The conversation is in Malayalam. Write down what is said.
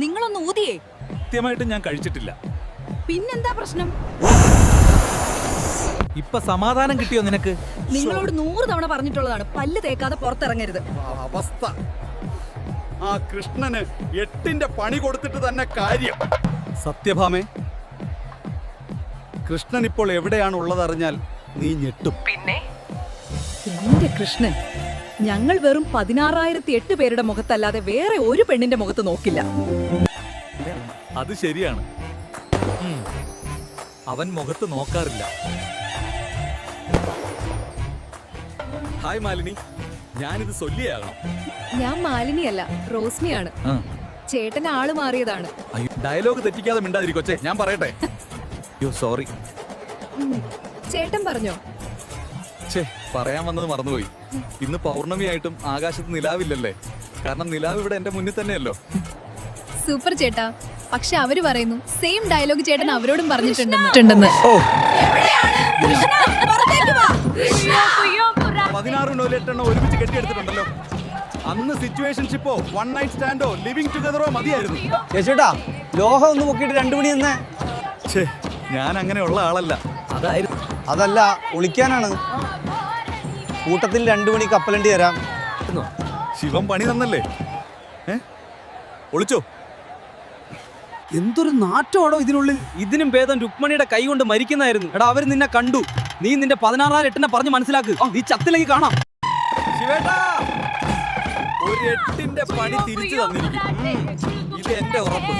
നിങ്ങളൊന്ന് ഊതിയേ. കൃത്യമായിട്ട് ഞാൻ കഴിച്ചിട്ടില്ല. പിന്നെന്താ പ്രശ്നം? ഇപ്പൊ സമാധാനം കിട്ടിയോ നിനക്ക്? നിങ്ങളോട് 100 തവണ പറഞ്ഞിട്ടുള്ളതാണ് പല്ല് തേക്കാതെ പുറത്തിറങ്ങരുത്. അവസ്ഥ ആ കൃഷ്ണന് 8ന്റെ പണി കൊടുത്തിട്ട് തന്നെ കാര്യം. സത്യഭാമേ, കൃഷ്ണൻ ഇപ്പോൾ എവിടെയാണ് ഉള്ളതറിഞ്ഞാൽ നീ ഞെട്ടും. പിന്നെ എന്റെ കൃഷ്ണൻ, ഞങ്ങൾ വെറും 16,008 പേരുടെ മുഖത്തല്ലാതെ വേറെ ഒരു പെണ്ണിന്റെ മുഖത്ത് നോക്കില്ല. അത് ശരിയാണ്. അവൻ മുഖത്ത് നോക്കാറില്ല. ഹായ് മാലിനി, ഞാനിത് സൊല്ലിയാകണം. ഞാൻ മാലിനിയല്ല, റോസ്മിയാണ്. ചേട്ടൻ ആള് മാറിയതാണ്. അയ്യോ, ഡയലോഗ് തെറ്റിക്കാതെ മിണ്ടാതിരിക്കൊച്ചേ, ഞാൻ പറയട്ടെ. അയ്യോ സോറി. ചേട്ടൻ പറഞ്ഞോ? ഛേ, പറയാൻ വന്നത് മറന്നുപോയി. ഇന്ന് പൗർണമിയായിട്ടും ആകാശത്ത് നിലാവില്ലല്ലേ? കാരണം നിലാവ് ഇവിടെ എന്റെ മുന്നിൽ തന്നെയല്ലോ. സൂപ്പർ ചേട്ടാ. പക്ഷെ അവര് പറയുന്നു സെയിം ഡയലോഗ് ചേട്ടൻ അവരോടും പറഞ്ഞിട്ടുണ്ടെന്ന്. 16 ഒരുമിച്ച് കെട്ടിയെടുത്തിട്ടുണ്ടല്ലോ. അന്ന് സിറ്റുവേഷൻഷിപ്പോ വൺ നൈറ്റ് സ്റ്റാൻഡോ ലിവിംഗ് ടുഗദറോ മതിയായിരുന്നു. ചേട്ടാ, ലോഹം ഒന്ന് പൊക്കിയിട്ട് 2 മണി തന്നെ. ഛേ, ഞാൻ അങ്ങനെയുള്ള ആളല്ല. അതായിരുന്നു. അതല്ല, ഒളിക്കാനാണ്. കൂട്ടത്തിൽ 2 മണി കപ്പലണ്ടി തരാം. ശിവൻ പണി തന്നല്ലേ? ഒളിച്ചോ? എന്തൊരു നാറ്റമാണോ ഇതിനുള്ളിൽ. ഇതിനും ഭേദം രുക്മണിയുടെ കൈ കൊണ്ട് മരിക്കുന്നതായിരുന്നു. എടാ, അവര് നിന്നെ കണ്ടു. നീ നിന്റെ 16,008 പറഞ്ഞ് മനസ്സിലാക്ക്. നീ ചത്തിലേക്ക് കാണാം. ശിവേട്ടാ, ഒരു 8ന്റെ പണി തിരിച്ചു തന്നിരിക്കും. ഇത് എന്റെ ഉറപ്പ്.